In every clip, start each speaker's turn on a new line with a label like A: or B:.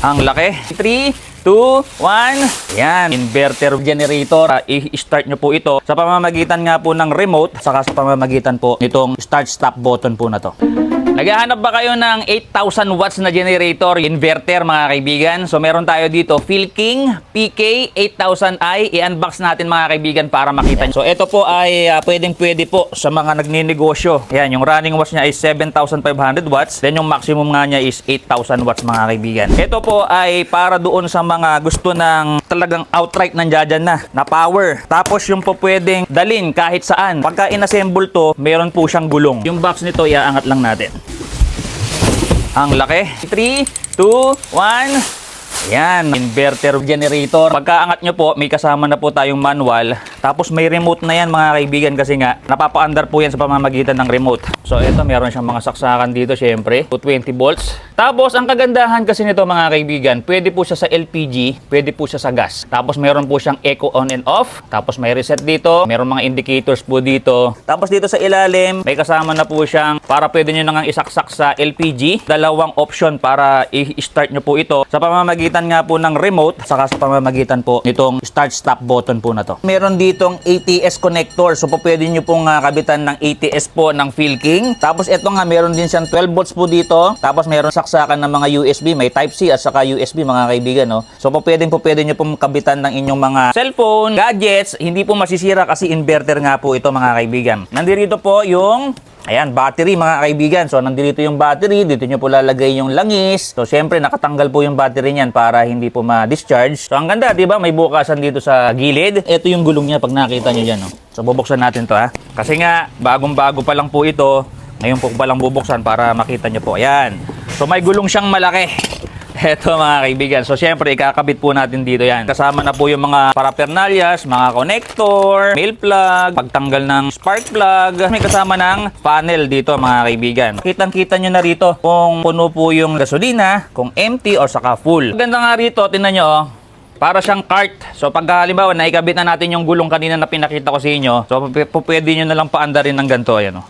A: Ang laki. 3, 2, 1. Yan, inverter generator. I-start nyo po ito sa pamamagitan nga po ng remote, saka sa pamamagitan po nitong start-stop button po na to. Naghahanap ba kayo ng 8,000 watts na generator, inverter mga kaibigan? So meron tayo dito, Philking PK8000i. I-unbox natin mga kaibigan para makita nyo. So ito po ay pwede po sa mga nagninegosyo. Yan, yung running watts niya is 7,500 watts. Then yung maximum nga niya is 8,000 watts mga kaibigan. Ito po ay para doon sa mga gusto ng talagang outright nandiyan na power. Tapos yung po pwedeng dalin kahit saan. Pagka inassemble to, meron po siyang gulong. Yung box nito, iaangat lang natin. Ang laki. 3, 2, 1. Yan, inverter generator. Pagkaangat nyo po, may kasama na po tayong manual. Tapos may remote na yan mga kaibigan kasi nga napapaandar po yan sa pamamagitan ng remote. So ito, meron siyang mga saksakan dito syempre. 20 volts. Tapos ang kagandahan kasi nito mga kaibigan, pwede po siya sa LPG, pwede po siya sa gas. Tapos meron po siyang eco on and off. Tapos may reset dito. Meron mga indicators po dito. Tapos dito sa ilalim, may kasama na po siyang para pwede nyo nang isaksak sa LPG. Dalawang option para i-start nyo po ito sa pamamagitan nga po ng remote, saka sa pamamagitan po nitong start-stop button po na to. Meron ditong ATS connector. So po pwede nyo pong kabitan ng ATS po ng Philking. Tapos ito nga, meron din siyang 12 volts po dito. Tapos meron saksakan ng mga USB. May Type-C at saka USB mga kaibigan. No? So po pwede nyo pong kabitan ng inyong mga cellphone, gadgets. Hindi po masisira kasi inverter nga po ito mga kaibigan. Nandito po yung battery mga kaibigan. So, nandito yung battery. Dito nyo po lalagay yung langis. So, syempre, nakatanggal po yung battery niyan para hindi po ma-discharge. So, ang ganda, di ba? May bukasan dito sa gilid. Ito yung gulong niya pag nakita nyo dyan. No? So, bubuksan natin to ha. Kasi nga, bagong-bago pa lang po ito. Ngayon po pa lang bubuksan para makita nyo po. Ayan. So, may gulong siyang malaki. Eto mga kaibigan. So syempre ikakabit po natin dito yan. Kasama na po yung mga paraphernalias, mga connector, mail plug, pagtanggal ng spark plug. May kasama ng panel dito mga kaibigan. Kitang-kita nyo na rito kung puno po yung gasolina, kung empty or saka full. Ganda nga rito, tingnan nyo oh. Para siyang cart. So pag halimbawa naikabit na natin yung gulong kanina na pinakita ko sa inyo, so pwede nyo na lang paandarin ng ganito. Ayan oh.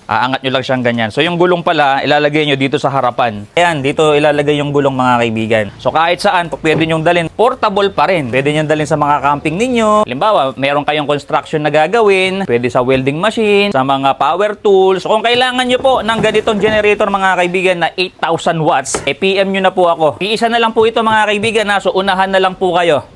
A: Aangat nyo lang siyang ganyan. So yung gulong pala, ilalagay nyo dito sa harapan. Ayan, dito ilalagay yung gulong mga kaibigan. So kahit saan, pwede nyo dalhin. Portable pa rin. Pwede nyo dalhin sa mga camping ninyo. Halimbawa, meron kayong construction na gagawin. Pwede sa welding machine, sa mga power tools. So kung kailangan nyo po ng ganitong generator mga kaibigan na 8,000 watts, PM nyo na po ako. Iisa na lang po ito mga kaibigan na. So unahan na lang po kayo.